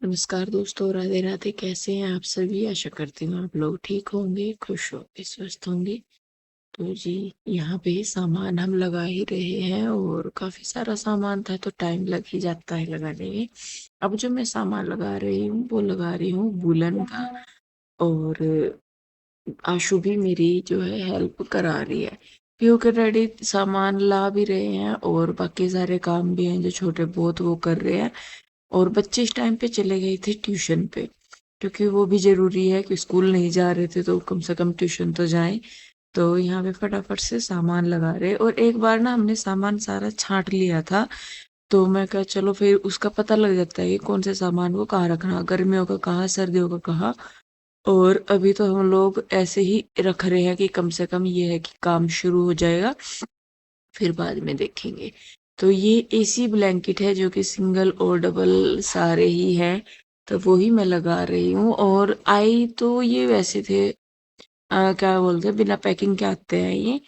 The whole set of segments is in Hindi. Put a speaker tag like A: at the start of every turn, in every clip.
A: नमस्कार दोस्तों, राधे राधे। कैसे हैं आप सभी? आशा करती हूँ आप लोग ठीक होंगे, खुश होंगे, स्वस्थ होंगे। तो जी, यहाँ पे सामान हम लगा ही रहे हैं और काफी सारा सामान था तो टाइम लग ही जाता है लगाने में। अब जो मैं सामान लगा रही हूँ वो लगा रही हूँ वूलन का। और आशु भी मेरी जो है हेल्प करा रही है, क्योंकि रेडी सामान ला भी रहे हैं और बाकी सारे काम भी हैं जो छोटे बहुत वो कर रहे हैं। और बच्चे इस टाइम पे चले गए थे ट्यूशन पे, क्योंकि वो भी जरूरी है कि स्कूल नहीं जा रहे थे तो कम से कम ट्यूशन तो जाएं। तो यहाँ पे फटाफट से सामान लगा रहे, और एक बार ना हमने सामान सारा छांट लिया था। तो मैं कहा चलो फिर उसका पता लग जाता है कि कौन से सामान को कहाँ रखना, गर्मियों का कहाँ, सर्दियों का कहाँ। और अभी तो हम लोग ऐसे ही रख रहे हैं कि कम से कम ये है कि काम शुरू हो जाएगा, फिर बाद में देखेंगे। तो ये एसी ब्लैंकेट है जो कि सिंगल और डबल सारे ही हैं। तो वो ही मैं लगा रही हूँ। और आई तो ये वैसे थे, क्या बोलते हैं, बिना पैकिंग के आते हैं ये।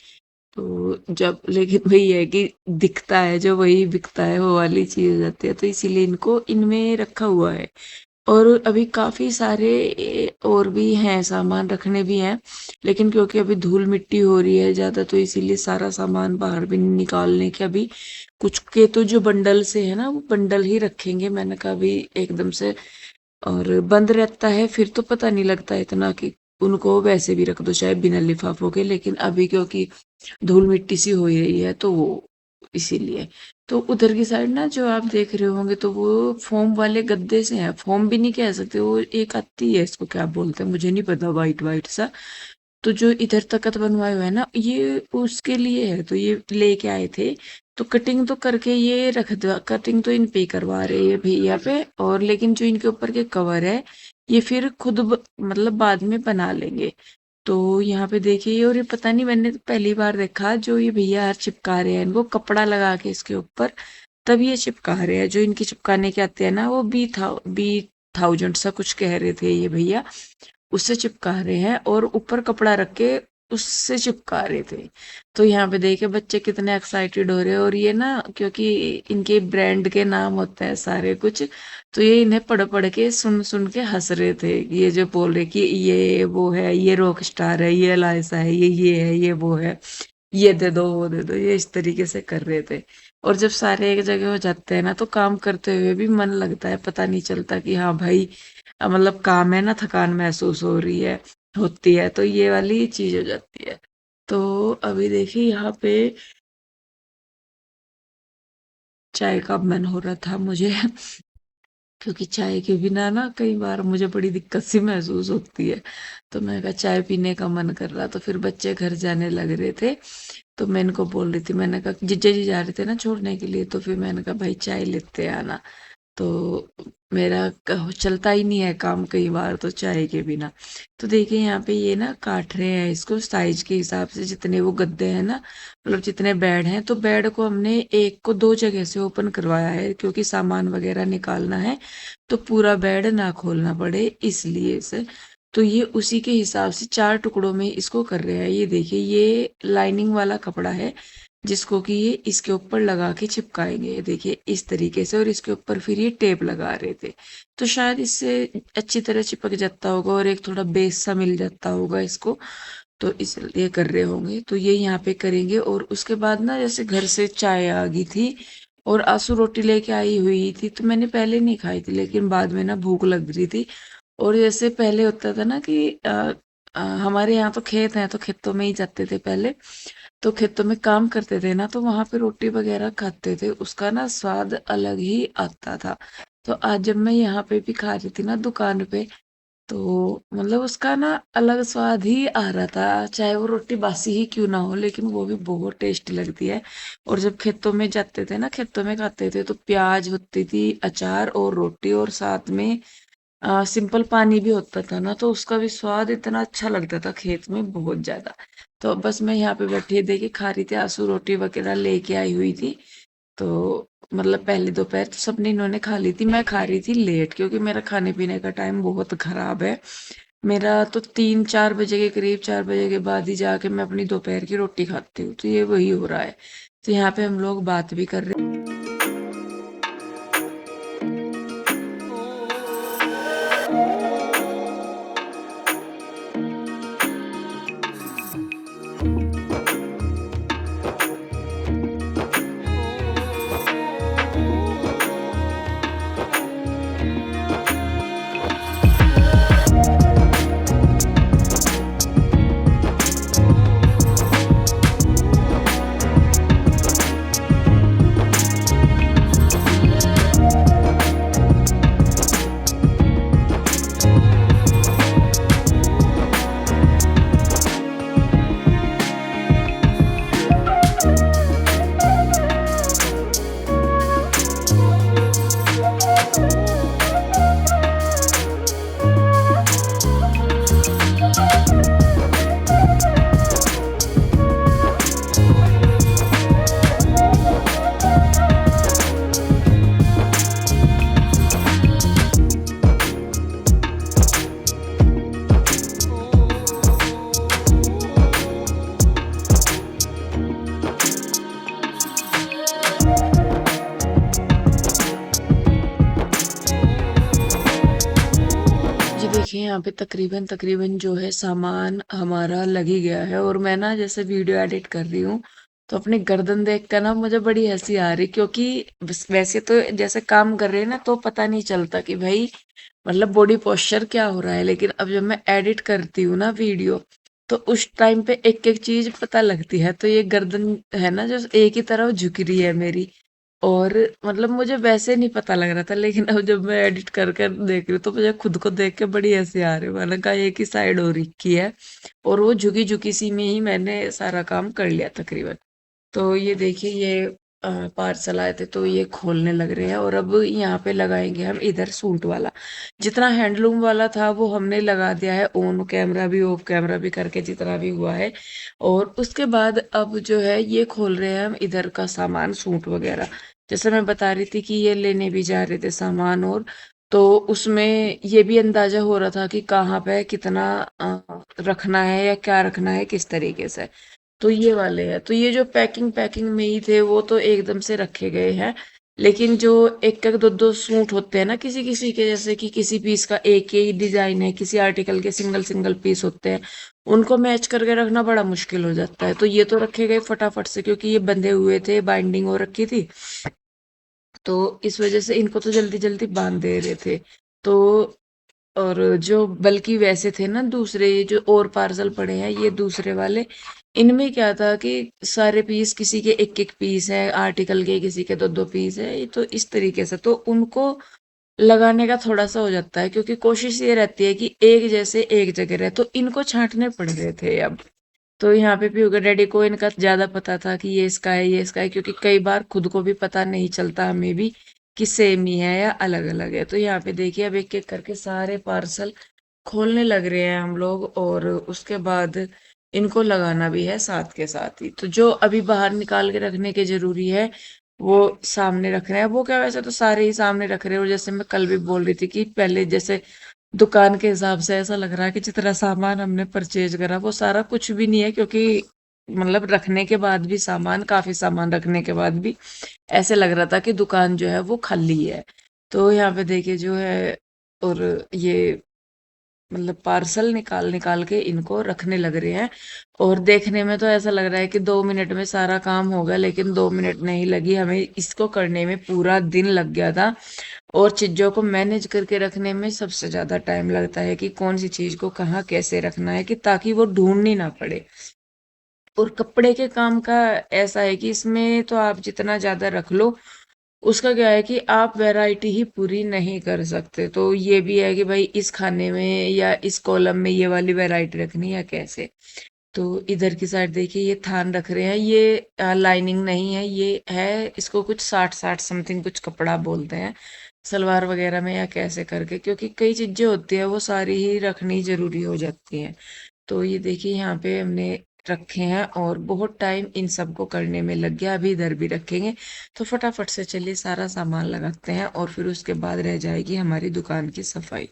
A: तो जब लेकिन वही है कि दिखता है जो वही बिकता है, वो वाली चीज हो जाती है, तो इसीलिए इनको इनमें रखा हुआ है। और अभी काफी सारे और भी हैं, सामान रखने भी हैं। लेकिन क्योंकि अभी धूल मिट्टी हो रही है ज्यादा, तो इसीलिए सारा सामान बाहर भी नहीं निकालने के अभी। कुछ के तो जो बंडल से है ना, वो बंडल ही रखेंगे, मैंने कहा अभी एकदम से और बंद रहता है फिर तो पता नहीं लगता इतना कि उनको वैसे भी रख दो चाहे बिना लिफाफों के। लेकिन अभी क्योंकि धूल मिट्टी सी हो ही रही है तो वो इसीलिए। तो उधर की साइड ना जो आप देख रहे होंगे तो वो फोम वाले गद्दे से है, फोम भी नहीं कह सकते, वो एक आती है, इसको क्या बोलते हैं मुझे नहीं पता, वाइट वाइट सा। तो जो इधर तखत बनवाए हुए है ना, ये उसके लिए है, तो ये लेके आए थे। तो कटिंग तो करके ये रख दो, कटिंग तो इन पे ही करवा रहे हैं भैया पे। और लेकिन जो इनके ऊपर के कवर है ये फिर खुद मतलब बाद में बना लेंगे। तो यहाँ पे देखिए, और ये पता नहीं, मैंने तो पहली बार देखा जो ये भैया चिपका रहे हैं इनको कपड़ा लगा के इसके ऊपर, तब ये चिपका रहे हैं। जो इनके चिपकाने के आते हैं ना, वो बी थाउजेंड सा कुछ कह रहे थे ये भैया, उससे चिपका रहे हैं और ऊपर कपड़ा रख के उससे चिपका रहे थे। तो यहाँ पे देखे बच्चे कितने एक्साइटेड हो रहे हैं। और ये ना, क्योंकि इनके ब्रांड के नाम होते हैं सारे कुछ, तो ये इन्हें पढ़ पढ़ के सुन सुन के हंस रहे थे। ये जो बोल रहे कि ये वो है, ये रॉक स्टार है, ये लाइसा है, ये है, ये वो है, ये दे दो वो दे दो, ये इस तरीके से कर रहे थे। और जब सारे एक जगह हो जाते हैं ना तो काम करते हुए भी मन लगता है, पता नहीं चलता कि हाँ भाई, मतलब काम है ना, थकान महसूस हो रही है, होती है, तो ये वाली चीज हो जाती है। तो अभी देखिए यहाँ पे चाय का मन हो रहा था मुझे क्योंकि चाय के बिना ना कई बार मुझे बड़ी दिक्कत सी महसूस होती है। तो मैं कहा चाय पीने का मन कर रहा, तो फिर बच्चे घर जाने लग रहे थे। तो मैं इनको बोल रही थी, मैंने कहा जीजा जी जा रहे थे ना छोड़ने के लिए, तो फिर मैंने कहा भाई चाय लेते आना। तो मेरा चलता ही नहीं है काम कई बार तो चाय के बिना। तो देखिए यहाँ पे ये ना काट रहे हैं इसको साइज के हिसाब से, जितने वो गद्दे हैं ना, मतलब जितने बेड हैं, तो बेड को हमने एक को दो जगह से ओपन करवाया है क्योंकि सामान वगैरह निकालना है, तो पूरा बेड ना खोलना पड़े इसलिए से। तो ये उसी के हिसाब से चार टुकड़ों में इसको कर रहे हैं। ये देखिए, ये लाइनिंग वाला कपड़ा है जिसको कि ये इसके ऊपर लगा के चिपकाएंगे, ये देखिए इस तरीके से, और इसके ऊपर फिर ये टेप लगा रहे थे। तो शायद इससे अच्छी तरह चिपक जाता होगा और एक थोड़ा बेस सा मिल जाता होगा इसको, तो इसलिए कर रहे होंगे। तो ये यहाँ पे करेंगे। और उसके बाद ना जैसे घर से चाय आ गई थी और आंसू रोटी लेके आई हुई थी, तो मैंने पहले नहीं खाई थी लेकिन बाद में ना भूख लग रही थी। और जैसे पहले होता था ना कि हमारे यहाँ तो खेत हैं तो खेतों में ही जाते थे पहले, तो खेतों में काम करते थे ना, तो वहां पे रोटी वगैरह खाते थे, उसका ना स्वाद अलग ही आता था। तो आज जब मैं यहाँ पे भी खा रही थी ना दुकान पे, तो मतलब उसका ना अलग स्वाद ही आ रहा था, चाहे वो रोटी बासी ही क्यों ना हो, लेकिन वो भी बहुत टेस्टी लगती है। और जब खेतों में जाते थे ना, खेतों में खाते थे, तो प्याज होती थी, अचार और रोटी, और साथ में सिंपल पानी भी होता था ना, तो उसका भी स्वाद इतना अच्छा लगता था खेत में, बहुत ज्यादा। तो बस मैं यहाँ पे बैठी देखी खा रही थी, आंसू रोटी वगैरह लेके आई हुई थी। तो मतलब पहले दोपहर तो सबने इन्होंने खा ली थी, मैं खा रही थी लेट क्योंकि मेरा खाने पीने का टाइम बहुत खराब है। मेरा तो 3-4 बजे के करीब, 4 बजे के बाद ही जाके मैं अपनी दोपहर की रोटी खाती हूँ, तो ये वही हो रहा है। तो यहाँ पे हम लोग बात भी कर रहे देखिए यहाँ पे तकरीबन तकरीबन जो है सामान हमारा लग ही गया है, और मैं ना जैसे वीडियो एडिट कर रही हूँ तो अपनी गर्दन देख कर ना मुझे बड़ी हंसी आ रही, क्योंकि वैसे तो जैसे काम कर रहे हैं ना तो पता नहीं चलता कि भाई मतलब बॉडी पोस्चर क्या हो रहा है, लेकिन अब जब मैं एडिट करती हूँ ना वीडियो तो उस टाइम पे एक एक चीज पता लगती है। तो ये गर्दन है ना जो एक ही तरफ झुक रही है मेरी, और मतलब मुझे वैसे नहीं पता लग रहा था, लेकिन अब जब मैं एडिट कर कर देख रही हूँ तो मुझे खुद को देख के बड़ी हंसी आ रही है। मैंने कहा एक ही साइड हो रखी है, और वो झुकी झुकी सी में ही मैंने सारा काम कर लिया तकरीबन। तो ये देखिए ये पार्सल आए थे तो ये खोलने लग रहे हैं, और अब यहाँ पे लगाएंगे हम इधर सूट वाला। जितना हैंडलूम वाला था वो हमने लगा दिया है, ऑन कैमरा भी ऑफ कैमरा भी करके जितना भी हुआ है। और उसके बाद अब जो है ये खोल रहे हैं हम इधर का सामान, सूट वगैरह। जैसे मैं बता रही थी कि ये लेने भी जा रहे थे सामान, और तो उसमें ये भी अंदाजा हो रहा था कि कहाँ पे कितना रखना है या क्या रखना है किस तरीके से। तो ये वाले हैं, तो ये जो पैकिंग पैकिंग में ही थे वो तो एकदम से रखे गए हैं। लेकिन जो एक एक दो दो सूट होते हैं ना किसी किसी के, जैसे कि किसी पीस का एक ही डिजाइन है, किसी आर्टिकल के सिंगल सिंगल पीस होते हैं, उनको मैच करके रखना बड़ा मुश्किल हो जाता है। तो ये तो रखे गए फटाफट से, क्योंकि ये बंधे हुए थे, बाइंडिंग हो रखी थी, तो इस वजह से इनको तो जल्दी जल्दी बांध दे रहे थे। तो और जो बल्कि वैसे थे ना दूसरे, ये जो और पार्सल पड़े हैं ये दूसरे वाले, इनमें क्या था कि सारे पीस किसी के एक एक पीस है आर्टिकल के, किसी के दो दो पीस है, तो इस तरीके से तो उनको लगाने का थोड़ा सा हो जाता है, क्योंकि कोशिश ये रहती है कि एक जैसे एक जगह रहे, तो इनको छांटने पड़ रहे थे अब। तो यहाँ पे पीयू के डैडी को इनका ज्यादा पता था कि ये इसका है ये इसका है, क्योंकि कई बार खुद को भी पता नहीं चलता हमें भी कि सेम ही है या अलग अलग है। तो यहाँ पे देखिए अब एक एक करके सारे पार्सल खोलने लग रहे हैं हम लोग, और उसके बाद इनको लगाना भी है साथ के साथ ही। तो जो अभी बाहर निकाल के रखने के जरूरी है वो सामने रख रहे हैं। वो क्या, वैसे तो सारे ही सामने रख रहे हैं, और जैसे मैं कल भी बोल रही थी कि पहले जैसे दुकान के हिसाब से ऐसा लग रहा है कि जितना सामान हमने परचेज करा वो सारा कुछ भी नहीं है, क्योंकि मतलब रखने के बाद भी सामान, काफी सामान रखने के बाद भी ऐसे लग रहा था कि दुकान जो है वो खाली है। तो यहाँ पे देखिए जो है, और ये मतलब पार्सल निकाल निकाल के इनको रखने लग रहे हैं। और देखने में तो ऐसा लग रहा है कि 2 मिनट में सारा काम होगा, लेकिन 2 मिनट नहीं लगी हमें, इसको करने में पूरा दिन लग गया था। और चीजों को मैनेज करके रखने में सबसे ज्यादा टाइम लगता है कि कौन सी चीज को कहाँ कैसे रखना है, कि ताकि वो ढूंढनी ना पड़े। और कपड़े के काम का ऐसा है कि इसमें तो आप जितना ज्यादा रख लो, उसका क्या है कि आप वैरायटी ही पूरी नहीं कर सकते। तो ये भी है कि भाई इस खाने में या इस कॉलम में ये वाली वैरायटी रखनी है कैसे। तो इधर की साइड देखिए ये थान रख रहे हैं, ये लाइनिंग नहीं है, ये है इसको कुछ 60 60 समथिंग कुछ कपड़ा बोलते हैं, सलवार वगैरह में या कैसे करके, क्योंकि कई चीजें होती है वो सारी ही रखनी जरूरी हो जाती हैं। तो ये देखिए यहाँ पे हमने रखे हैं, और बहुत टाइम इन सबको करने में लग गया। अभी इधर भी रखेंगे, तो फटाफट से चलिए सारा सामान लगाते हैं, और फिर उसके बाद रह जाएगी हमारी दुकान की सफाई।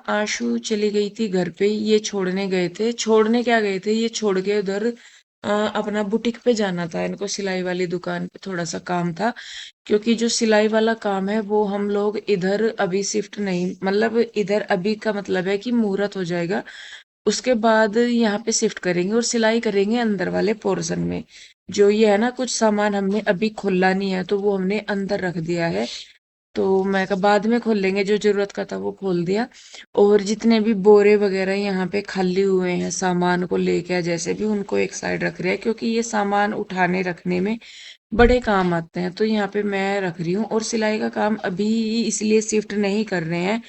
A: आशु चली गई थी घर पे, ये छोड़ने गए थे। छोड़ने क्या गए थे, ये छोड़ के उधर अपना बुटीक पे जाना था इनको, सिलाई वाली दुकान पे थोड़ा सा काम था। क्योंकि जो सिलाई वाला काम है वो हम लोग इधर अभी शिफ्ट नहीं, मतलब इधर अभी का मतलब है कि मुहूर्त हो जाएगा उसके बाद यहाँ पे शिफ्ट करेंगे और सिलाई करेंगे अंदर वाले पोर्शन में। जो ये है ना, कुछ सामान हमने अभी खोला नहीं है तो वो हमने अंदर रख दिया है। तो मैं कहा बाद में खोल लेंगे, जो जरूरत का था वो खोल दिया। और जितने भी बोरे वगैरह यहाँ पे खाली हुए हैं सामान को लेके, जैसे भी उनको एक साइड रख रहे हैं, क्योंकि ये सामान उठाने रखने में बड़े काम आते हैं। तो यहाँ पे मैं रख रही हूँ। और सिलाई का काम अभी इसलिए शिफ्ट नहीं कर रहे हैं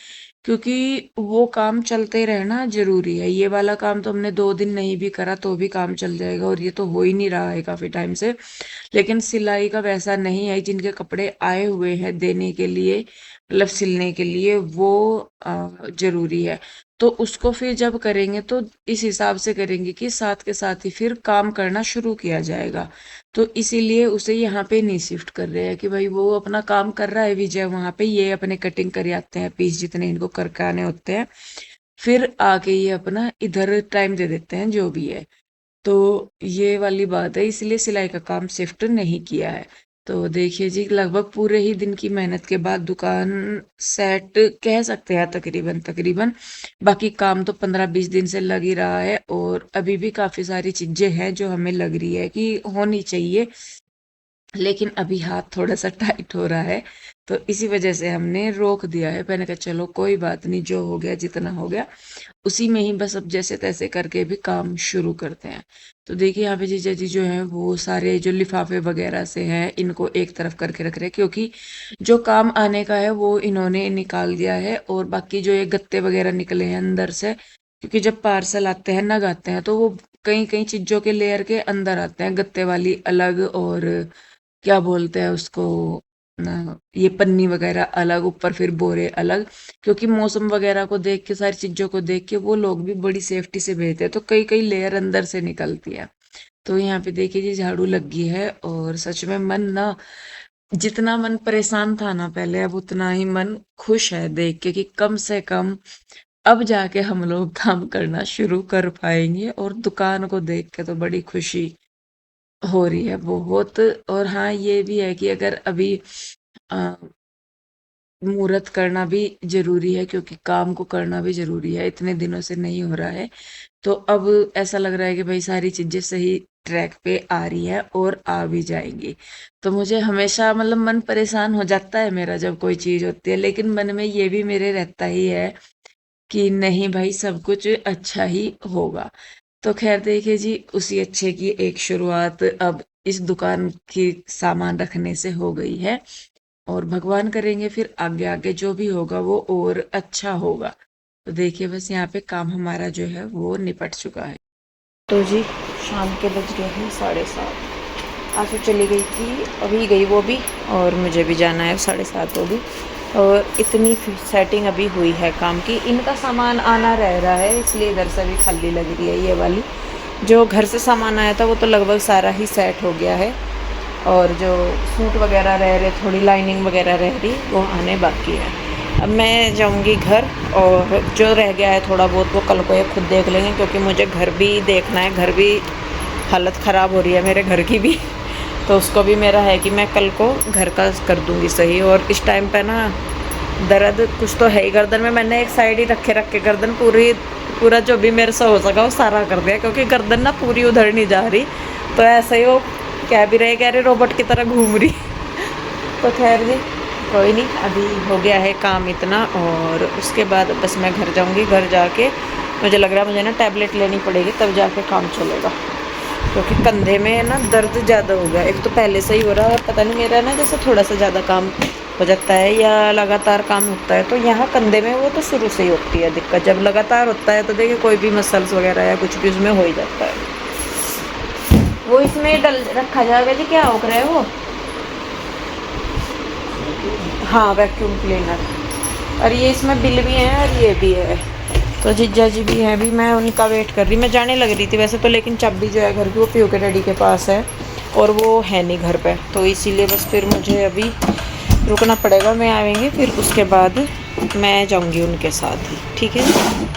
A: क्योंकि वो काम चलते रहना जरूरी है। ये वाला काम तो हमने 2 दिन नहीं भी करा तो भी काम चल जाएगा, और ये तो हो ही नहीं रहा है काफी टाइम से। लेकिन सिलाई का वैसा नहीं है, जिनके कपड़े आए हुए हैं देने के लिए, मतलब सिलने के लिए, वो जरूरी है। तो उसको फिर जब करेंगे तो इस हिसाब से करेंगे कि साथ के साथ ही फिर काम करना शुरू किया जाएगा। तो इसीलिए उसे यहाँ पे नहीं शिफ्ट कर रहे हैं कि भाई वो अपना काम कर रहा है विजय वहां पे, ये अपने कटिंग कर आते हैं पीस जितने इनको करके आने होते हैं, फिर आके ये अपना इधर टाइम दे देते हैं जो भी है। तो ये वाली बात है, इसलिए सिलाई का काम शिफ्ट नहीं किया है। तो देखिए जी, लगभग पूरे ही दिन की मेहनत के बाद दुकान सेट कह सकते हैं तकरीबन तकरीबन। बाकी काम तो 15-20 दिन से लग ही रहा है, और अभी भी काफी सारी चीजें हैं जो हमें लग रही है कि होनी चाहिए, लेकिन अभी हाथ थोड़ा सा टाइट हो रहा है। तो इसी वजह से हमने रोक दिया है। मैंने कहा चलो कोई बात नहीं, जो हो गया जितना हो गया उसी में ही बस अब जैसे तैसे करके भी काम शुरू करते हैं। तो देखिए यहाँ पे जीजा जी जो है वो सारे जो लिफाफे वगैरह से हैं इनको एक तरफ करके रख रहे हैं, क्योंकि जो काम आने का है वो इन्होंने निकाल दिया है। और बाकी जो ये गत्ते वगैरह निकले हैं अंदर से, क्योंकि जब पार्सल आते हैं नग आते हैं तो वो कई कई चीजों के लेयर के अंदर आते हैं, गत्ते वाली अलग, और क्या बोलते हैं उसको ये पन्नी वगैरह अलग, ऊपर फिर बोरे अलग। क्योंकि मौसम वगैरह को देख के, सारी चीजों को देख के वो लोग भी बड़ी सेफ्टी से भेजते हैं, तो कई कई लेयर अंदर से निकलती है। तो यहाँ पे देखिए जी झाड़ू लगी है, और सच में मन ना, जितना मन परेशान था ना पहले, अब उतना ही मन खुश है देख के कि कम से कम अब जाके हम लोग काम करना शुरू कर पाएंगे। और दुकान को देख के तो बड़ी खुशी हो रही है बहुत। और हाँ ये भी है कि अगर अभी अ, मुहूर्त करना भी जरूरी है, क्योंकि काम को करना भी जरूरी है, इतने दिनों से नहीं हो रहा है। तो अब ऐसा लग रहा है कि भाई सारी चीजें सही ट्रैक पे आ रही है और आ भी जाएंगी। तो मुझे हमेशा मतलब मन परेशान हो जाता है मेरा जब कोई चीज होती है, लेकिन मन में ये भी मेरे रहता ही है कि नहीं भाई सब कुछ अच्छा ही होगा। तो खैर देखिए जी, उसी अच्छे की एक शुरुआत अब इस दुकान की सामान रखने से हो गई है। और भगवान करेंगे फिर आगे आगे जो भी होगा वो और अच्छा होगा। तो देखिए बस यहाँ पे काम हमारा जो है वो निपट चुका है। तो जी शाम के बज गए हैं 7:30। आंसू चली गई थी, अभी गई वो भी, और मुझे भी जाना है 7:30 होगी। और इतनी सेटिंग अभी हुई है काम की, इनका सामान आना रह रहा है इसलिए इधर से भी खाली लग रही है। ये वाली जो घर से सामान आया था वो तो लगभग सारा ही सेट हो गया है, और जो सूट वगैरह रह रहे, थोड़ी लाइनिंग वगैरह रह रही, वो आने बाकी है। अब मैं जाऊंगी घर, और जो रह गया है थोड़ा बहुत वो कल को ये खुद देख लेंगे, क्योंकि मुझे घर भी देखना है, घर भी हालत ख़राब हो रही है मेरे घर की भी। तो उसको भी मेरा है कि मैं कल को घर का कर दूंगी सही। और इस टाइम पे ना दर्द कुछ तो है ही गर्दन में, मैंने एक साइड ही रखे गर्दन पूरा जो भी मेरे से हो सका वो सारा कर दिया, क्योंकि गर्दन ना पूरी उधर नहीं जा रही। तो ऐसे ही वो कह भी रहे, कह रहे रोबोट की तरह घूम रही। तो खैर जी कोई नहीं, अभी हो गया है काम इतना, और उसके बाद बस मैं घर जाऊंगी। घर जाके मुझे लग रहा है मुझे ना टैबलेट लेनी पड़ेगी, तब जाके काम चलेगा, क्योंकि कंधे में ना दर्द ज़्यादा हो गया। एक तो पहले से ही हो रहा है, और पता नहीं मेरा ना जैसे थोड़ा सा ज़्यादा काम हो जाता है या लगातार काम होता है, तो यहाँ कंधे में वो तो शुरू से ही होती है दिक्कत। जब लगातार होता है तो देखिए कोई भी मसल्स वगैरह या कुछ भी उसमें हो ही जाता है। वो इसमें डल रखा जाएगा जी, क्या हो रहा है वो? हाँ वैक्यूम क्लीनर। और ये इसमें बिल भी है और ये भी है। तो जीजा जी भी हैं, भी मैं उनका वेट कर रही। मैं जाने लग रही थी वैसे तो, लेकिन चाबी जो है घर की वो पीयू के डैडी के पास है, और वो है नहीं घर पे, तो इसीलिए बस फिर मुझे अभी रुकना पड़ेगा। मैं आएंगे फिर उसके बाद
B: मैं जाऊंगी उनके साथ ही, ठीक है।